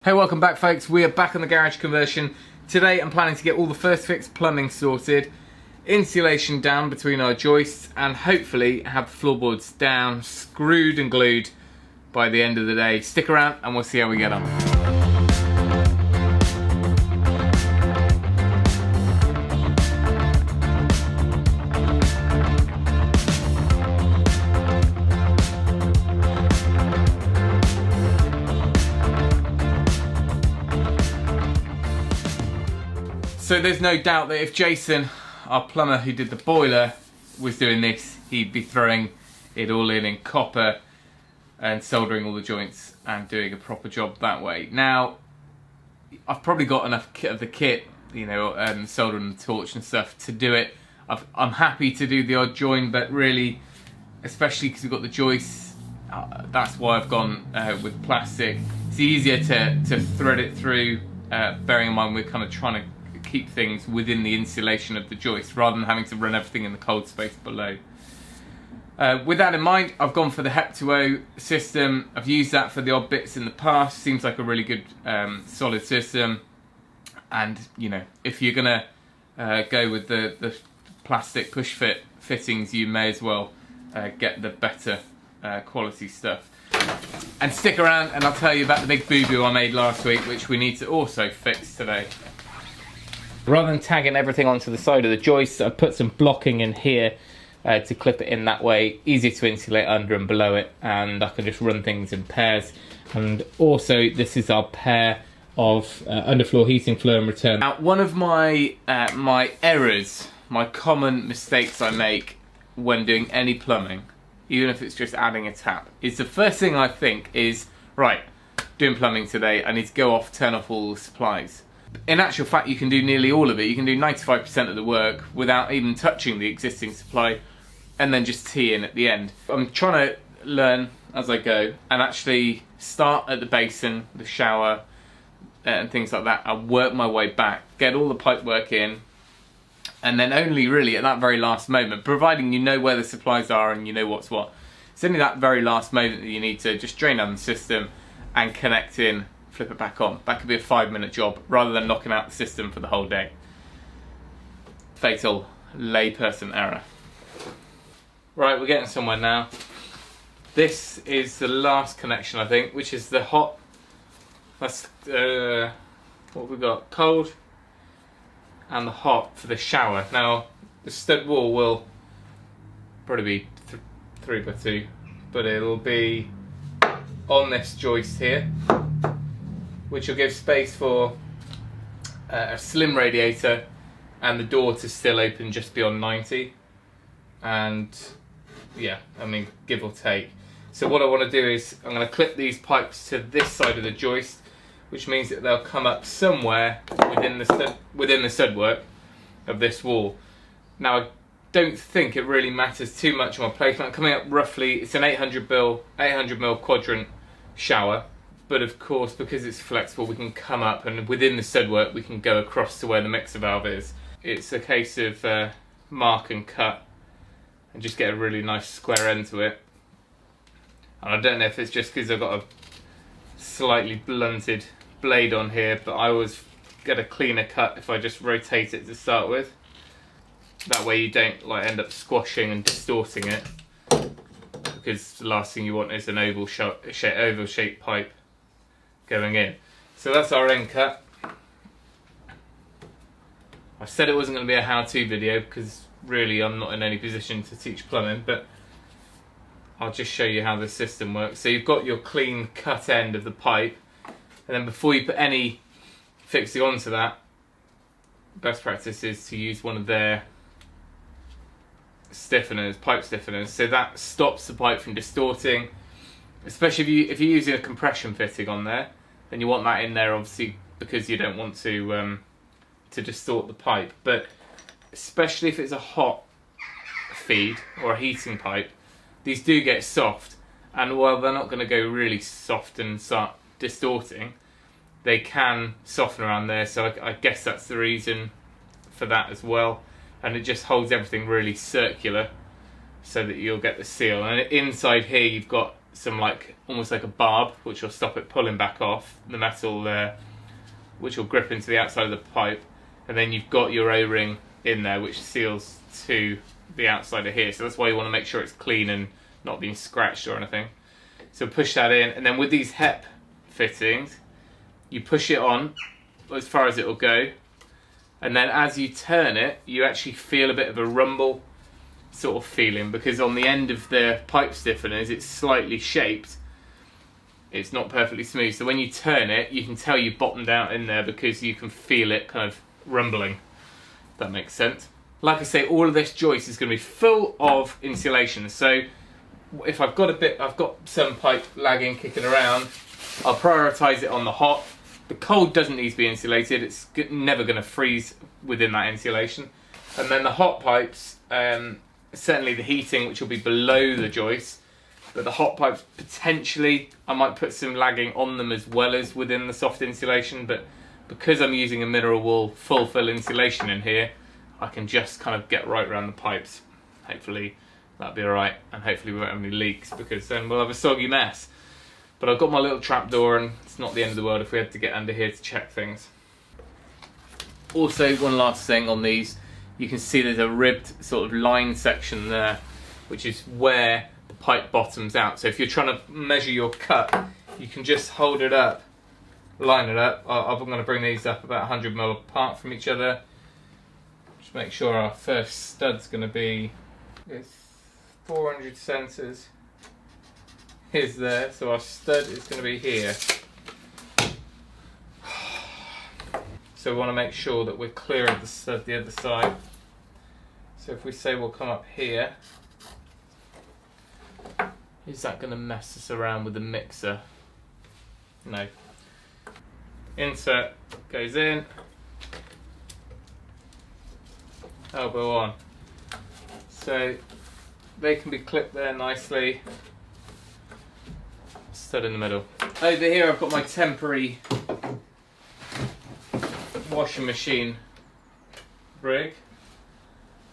Hey, welcome back folks, we are back on the garage conversion. Today I'm planning to get all the first fix plumbing sorted, insulation down between our joists, and hopefully have the floorboards down, screwed and glued by the end of the day. Stick around and we'll see how we get on. So there's no doubt that if Jason, our plumber who did the boiler, was doing this, he'd be throwing it all in copper and soldering all the joints and doing a proper job that way. Now, I've probably got enough of the kit, you know, soldering the torch and stuff to do it. I'm happy to do the odd join, but really, especially because we've got the joists, that's why I've gone with plastic. It's easier to thread it through, bearing in mind we're kind of trying to keep things within the insulation of the joist rather than having to run everything in the cold space below. With that in mind, I've gone for the Hep2O system. I've used that for the odd bits in the past. Seems like a really good solid system, and you know, if you're gonna go with the plastic push fit fittings, you may as well get the better quality stuff. And stick around and I'll tell you about the big boo-boo I made last week, which we need to also fix today. Rather than tagging everything onto the side of the joist, I've put some blocking in here to clip it in that way. Easy to insulate under and below it, and I can just run things in pairs. And also, this is our pair of underfloor heating flow and return. Now, one of my my errors, my common mistakes I make when doing any plumbing, even if it's just adding a tap, is the first thing I think is, right, doing plumbing today, I need to go off, turn off all the supplies. In actual fact, you can do nearly all of it. You can do 95% of the work without even touching the existing supply, and then just tee in at the end. I'm trying to learn as I go and actually start at the basin, the shower, and things like that. I work my way back, get all the pipe work in, and then only really at that very last moment, providing you know where the supplies are and you know what's what, it's only that very last moment that you need to just drain down the system and connect in, flip it back on. That could be a 5-minute job rather than knocking out the system for the whole day. Fatal layperson error. Right, we're getting somewhere now. This is the last connection, I think, which is the hot. That's what have we got? Cold and the hot for the shower. Now the stud wall will probably be 3x2, but it'll be on this joist here, which will give space for a slim radiator and the door to still open just beyond 90. And yeah, I mean, give or take. So what I want to do is I'm going to clip these pipes to this side of the joist, which means that they'll come up somewhere within the stud work of this wall. Now, I don't think it really matters too much on my placement. Coming up roughly, it's an 800mm quadrant shower. But of course, because it's flexible, we can come up, and within the stud work, we can go across to where the mixer valve is. It's a case of mark and cut, and just get a really nice square end to it. And I don't know if it's just because I've got a slightly blunted blade on here, but I always get a cleaner cut if I just rotate it to start with. That way you don't like end up squashing and distorting it, because the last thing you want is an oval-shaped pipe going in. So that's our end cut. I said it wasn't going to be a how-to video because really I'm not in any position to teach plumbing, but I'll just show you how the system works. So you've got your clean cut end of the pipe, and then before you put any fixing onto that, best practice is to use one of their stiffeners, pipe stiffeners, so that stops the pipe from distorting. Especially if you're using a compression fitting on there, then you want that in there obviously because you don't want to distort the pipe. But especially if it's a hot feed or a heating pipe, these do get soft, and while they're not going to go really soft and start distorting, they can soften around there. So I guess that's the reason for that as well. And it just holds everything really circular so that you'll get the seal. And inside here you've got some like almost like a barb, which will stop it pulling back off the metal there, which will grip into the outside of the pipe, and then you've got your O-ring in there which seals to the outside of here. So that's why you want to make sure it's clean and not being scratched or anything. So push that in, and then with these HEP fittings, you push it on as far as it will go, and then as you turn it, you actually feel a bit of a rumble sort of feeling, because on the end of the pipe stiffeners it's slightly shaped, it's not perfectly smooth, so when you turn it you can tell you've bottomed out in there because you can feel it kind of rumbling, if that makes sense. Like I say, all of this joist is going to be full of insulation, so if I've got some pipe lagging, kicking around, I'll prioritise it on the hot. The cold doesn't need to be insulated, it's never going to freeze within that insulation. And then the hot pipes, certainly the heating, which will be below the joist, but the hot pipes, potentially I might put some lagging on them as well as within the soft insulation, but because I'm using a mineral wool full fill insulation in here, I can just kind of get right around the pipes. Hopefully that'll be alright, and hopefully we won't have any leaks, because then we'll have a soggy mess. But I've got my little trapdoor, and it's not the end of the world if we had to get under here to check things. Also, one last thing on these, you can see there's a ribbed sort of line section there, which is where the pipe bottoms out. So if you're trying to measure your cut, you can just hold it up, line it up. I'm going to bring these up about 100mm apart from each other. Just make sure our first stud's going to be 400 centres. Is there, so our stud is going to be here. So we want to make sure that we're clear of the stud the other side. So if we say we'll come up here, is that going to mess us around with the mixer? No. Insert goes in, elbow on. So they can be clipped there nicely. Stud in the middle. Over here I've got my temporary washing machine rig,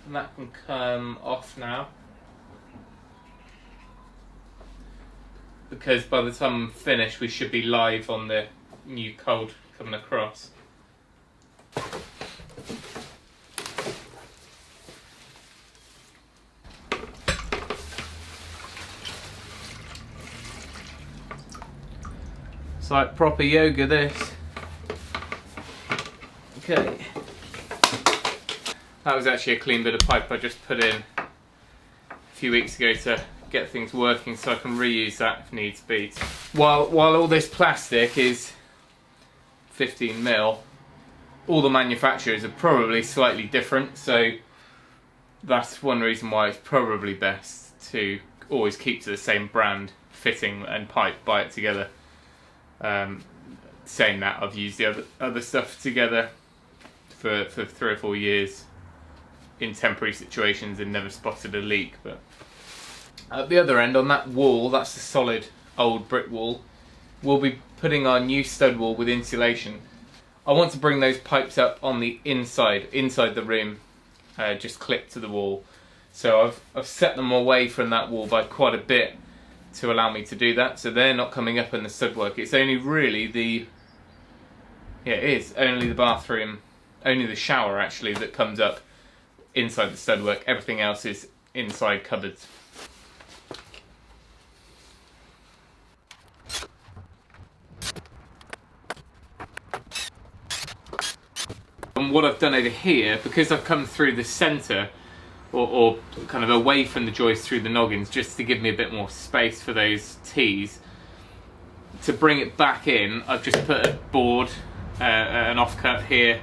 and that can come off now, because by the time I'm finished we should be live on the new cold coming across. It's like proper yoga, this. Okay. That was actually a clean bit of pipe I just put in a few weeks ago to get things working, so I can reuse that if needs be. While all this plastic is 15mm, all the manufacturers are probably slightly different, so that's one reason why it's probably best to always keep to the same brand, fitting and pipe, buy it together. Saying that, I've used the other stuff together for 3 or 4 years in temporary situations and never spotted a leak. But at the other end, on that wall, that's the solid old brick wall, we'll be putting our new stud wall with insulation. I want to bring those pipes up on the inside the rim, just clipped to the wall. So I've set them away from that wall by quite a bit to allow me to do that, so they're not coming up in the stud work. It's only really only the bathroom, only the shower actually that comes up inside the stud work. Everything else is inside cupboards. And what I've done over here, because I've come through the centre, or kind of away from the joist through the noggins, just to give me a bit more space for those T's. To bring it back in, I've just put a board, an offcut here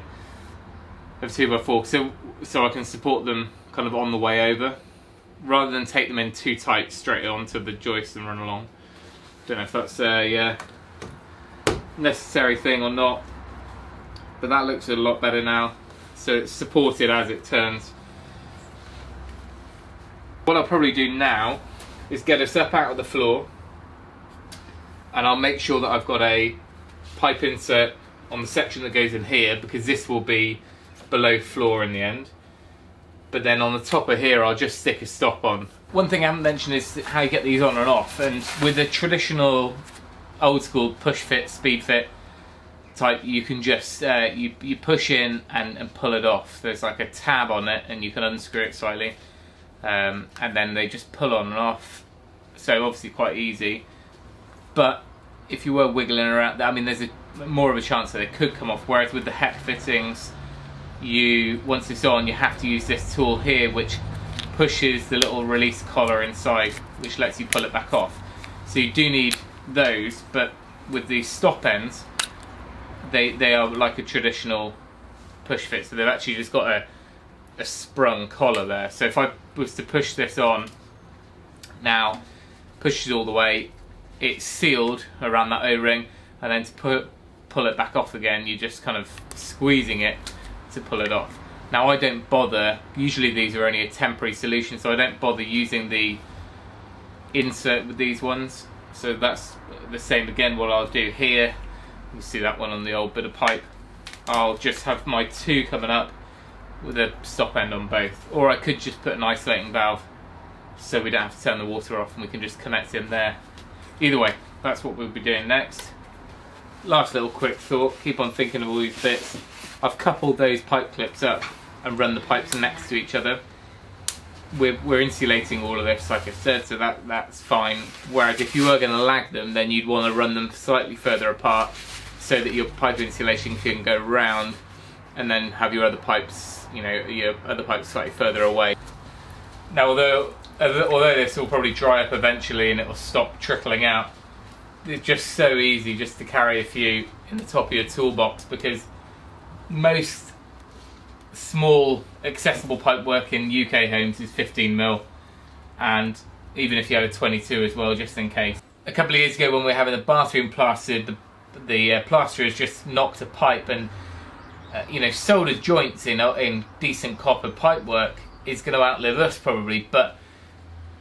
of 2x4, so I can support them kind of on the way over, rather than take them in too tight straight onto the joist and run along. Don't know if that's a necessary thing or not, but that looks a lot better now. So it's supported as it turns. What I'll probably do now is get us up out of the floor, and I'll make sure that I've got a pipe insert on the section that goes in here, because this will be below floor in the end. But then on the top of here I'll just stick a stop on one thing I haven't mentioned is how you get these on and off. And with a traditional old school push fit, speed fit type, you can just you push in and pull it off. There's like a tab on it and you can unscrew it slightly, and then they just pull on and off. So obviously quite easy. But if you were wiggling around, I mean, there's more of a chance that it could come off. Whereas with the HEP fittings, once it's on, you have to use this tool here, which pushes the little release collar inside, which lets you pull it back off. So you do need those, but with these stop ends, they are like a traditional push fit. So they've actually just got a sprung collar there. So if I was to push this on now, pushes all the way, it's sealed around that O-ring, and then to pull it back off again, you're just kind of squeezing it to pull it off. Now I don't bother, usually these are only a temporary solution, so I don't bother using the insert with these ones. So that's the same again. What I'll do here, you see that one on the old bit of pipe, I'll just have my two coming up with a stop end on both. Or I could just put an isolating valve so we don't have to turn the water off and we can just connect in there. Either way, that's what we'll be doing next. Last little quick thought, keep on thinking of all these bits. I've coupled those pipe clips up and run the pipes next to each other. We're insulating all of this, like I said, so that's fine. Whereas if you were going to lag them, then you'd want to run them slightly further apart so that your pipe insulation can go round, and then have your other pipes, your other pipes slightly further away. Now, although this will probably dry up eventually and it will stop trickling out, it's just so easy just to carry a few in the top of your toolbox, because most small accessible pipe work in UK homes is 15mm, and even if you had a 22 as well, just in case. A couple of years ago when we were having the bathroom plastered, the plasterers just knocked a pipe, and soldered joints in decent copper pipe work is going to outlive us probably, but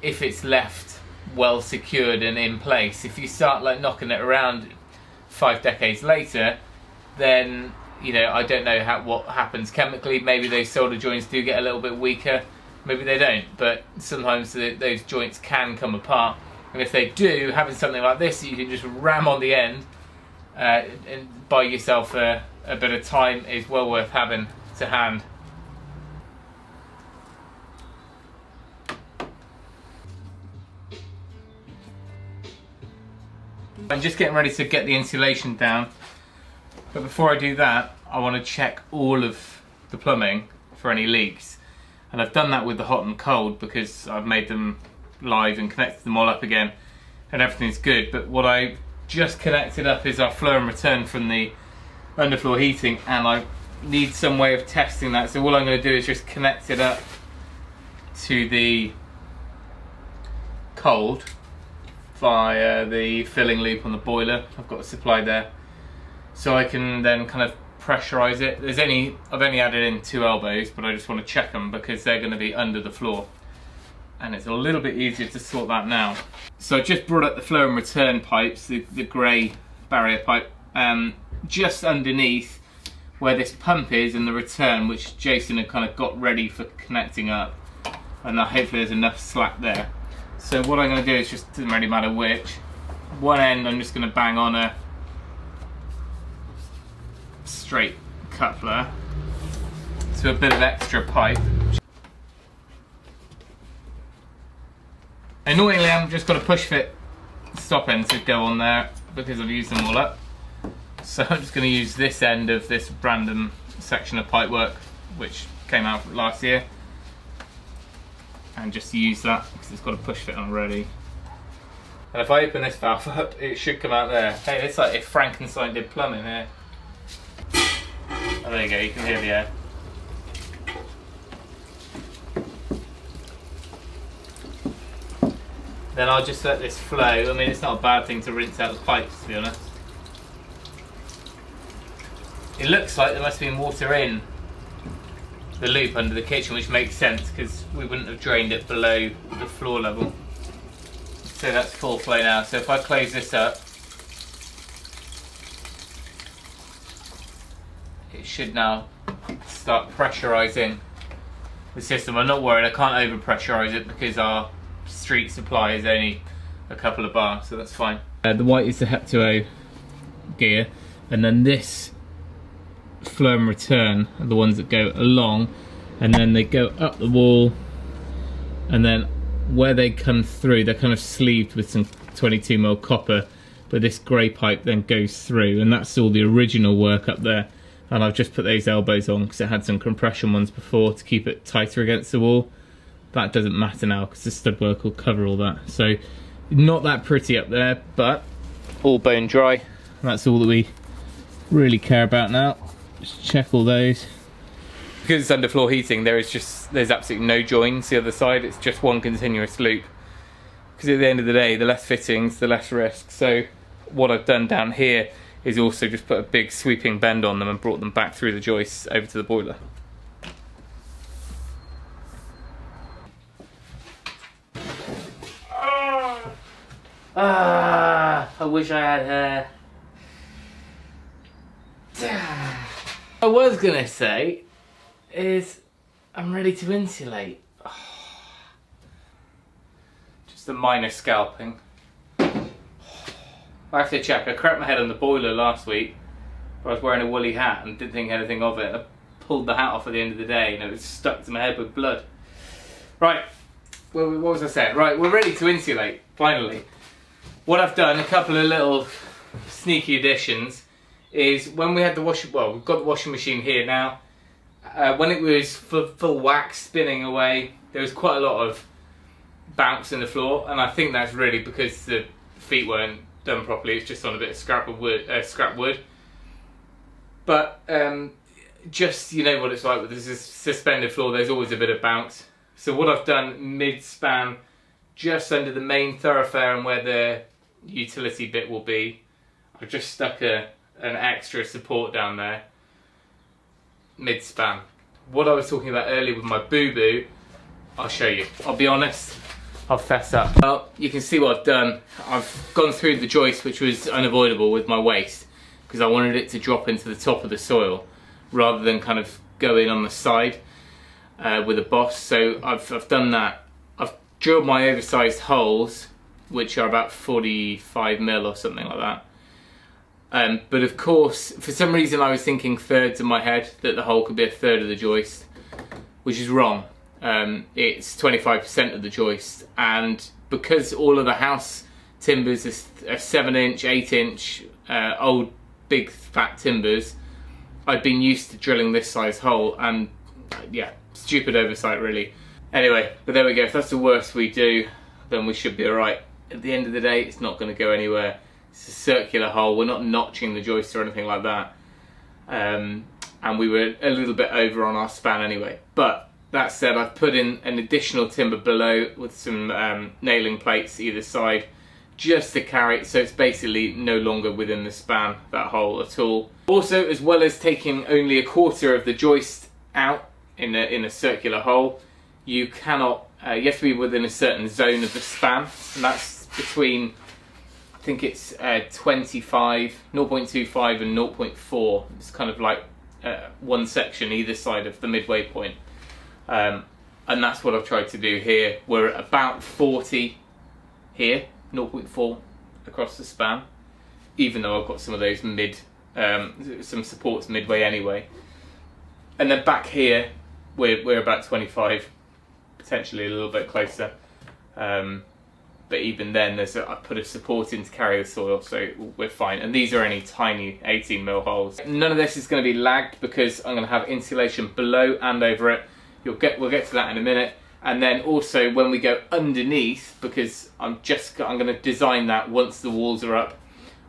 if it's left well secured and in place, if you start like knocking it around 5 decades later, then I don't know what happens chemically. Maybe those solder joints do get a little bit weaker, maybe they don't, but sometimes those joints can come apart, and if they do, having something like this you can just ram on the end and buy yourself a bit of time is well worth having to hand. I'm just getting ready to get the insulation down, but before I do that, I want to check all of the plumbing for any leaks. And I've done that with the hot and cold because I've made them live and connected them all up again, and everything's good. But what I just connected up is our flow and return from the underfloor heating, and I need some way of testing that. So all I'm going to do is just connect it up to the cold via the filling loop on the boiler. I've got a supply there, so I can then kind of pressurize it. I've only added in 2 elbows, but I just want to check them because they're going to be under the floor, and it's a little bit easier to sort that now. So I just brought up the flow and return pipes, the grey barrier pipe, just underneath where this pump is and the return, which Jason had kind of got ready for connecting up, and hopefully there's enough slack there. So what I'm going to do is just, doesn't really matter which, one end I'm just going to bang on a straight coupler to a bit of extra pipe. Annoyingly, I'm just got a push fit stop end to go on there because I've used them all up. So I'm just going to use this end of this random section of pipe work which came out last year, and just use that because it's got a push fit on already. And if I open this valve up, it should come out there. Hey, it's like if Frankenstein did plumbing here. Oh, there you go, you can hear the air. Then I'll just let this flow. I mean, it's not a bad thing to rinse out the pipes, to be honest. It looks like there must have been water in the loop under the kitchen, which makes sense because we wouldn't have drained it below the floor level. So that's full flow now. So if I close this up, it should now start pressurising the system. I'm not worried, I can't over pressurize it because our street supply is only a couple of bar, so that's fine. The white is the Hep2O gear, and then this flow and return are the ones that go along, and then they go up the wall, and then where they come through, they're kind of sleeved with some 22mm copper, but this grey pipe then goes through, and that's all the original work up there. And I've just put those elbows on because it had some compression ones before to keep it tighter against the wall. That doesn't matter now because the stud work will cover all that. So not that pretty up there, but all bone dry. That's all that we really care about now. Just check all those. Because it's underfloor heating, there's absolutely no joins the other side. It's just one continuous loop. Because at the end of the day, the less fittings, the less risk. So what I've done down here is also just put a big sweeping bend on them and brought them back through the joists over to the boiler. I wish I had hair. I was gonna say is I'm ready to insulate. Just a minor scalping. I have to check. I cracked my head on the boiler last week, but I was wearing a woolly hat and didn't think anything of it. I pulled the hat off at the end of the day and it was stuck to my head with blood. Right, well, what was I saying? Right, we're ready to insulate, finally. What I've done, a couple of little sneaky additions, is when we had the we've got the washing machine here now. When it was full wax spinning away, there was quite a lot of bounce in the floor, and I think that's really because the feet weren't done properly. It's just on a bit of scrap wood. But just, you know what it's like with this suspended floor, there's always a bit of bounce. So what I've done mid-span, just under the main thoroughfare and where the utility bit will be, I've just stuck an extra support down there, mid-span. What I was talking about earlier with my boo-boo, I'll show you. I'll be honest, I'll fess up. Well, you can see what I've done. I've gone through the joist, which was unavoidable with my waist, because I wanted it to drop into the top of the soil rather than kind of go in on the side with a boss. So I've done that. I've drilled my oversized holes, which are about 45mm or something like that. But of course, for some reason I was thinking thirds in my head, that the hole could be a third of the joist, which is wrong. It's 25% of the joist, and because all of the house timbers are 7-inch, 8-inch, old big fat timbers, I've been used to drilling this size hole, and yeah, stupid oversight really. Anyway, but there we go. If that's the worst we do, then we should be alright. At the end of the day, it's not going to go anywhere. It's a circular hole. We're not notching the joist or anything like that. And we were a little bit over on our span anyway. But that said, I've put in an additional timber below with some nailing plates either side, just to carry it, so it's basically no longer within the span, that hole at all. Also, as well as taking only a quarter of the joist out in a circular hole, you cannot, you have to be within a certain zone of the span, and that's between, I think it's 0.25 and 0.4. It's kind of like one section either side of the midway point. And that's what I've tried to do here. We're at about 40 here, 0.4 across the span, even though I've got some of those some supports midway anyway. And then back here, we're about 25, potentially a little bit closer. But even then, I put a support in to carry the soil, so we're fine. And these are only tiny 18mm holes. None of this is going to be lagged because I'm going to have insulation below and over it. We'll get to that in a minute. And then also when we go underneath, because I'm going to design that once the walls are up,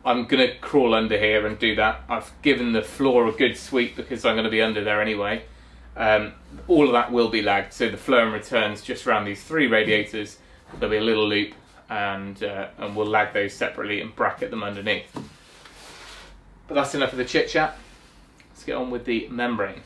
I'm going to crawl under here and do that. I've given the floor a good sweep because I'm going to be under there anyway. All of that will be lagged, so the flow and returns just around these 3 radiators, there'll be a little loop, and we'll lag those separately and bracket them underneath. But that's enough of the chit chat. Let's get on with the membrane.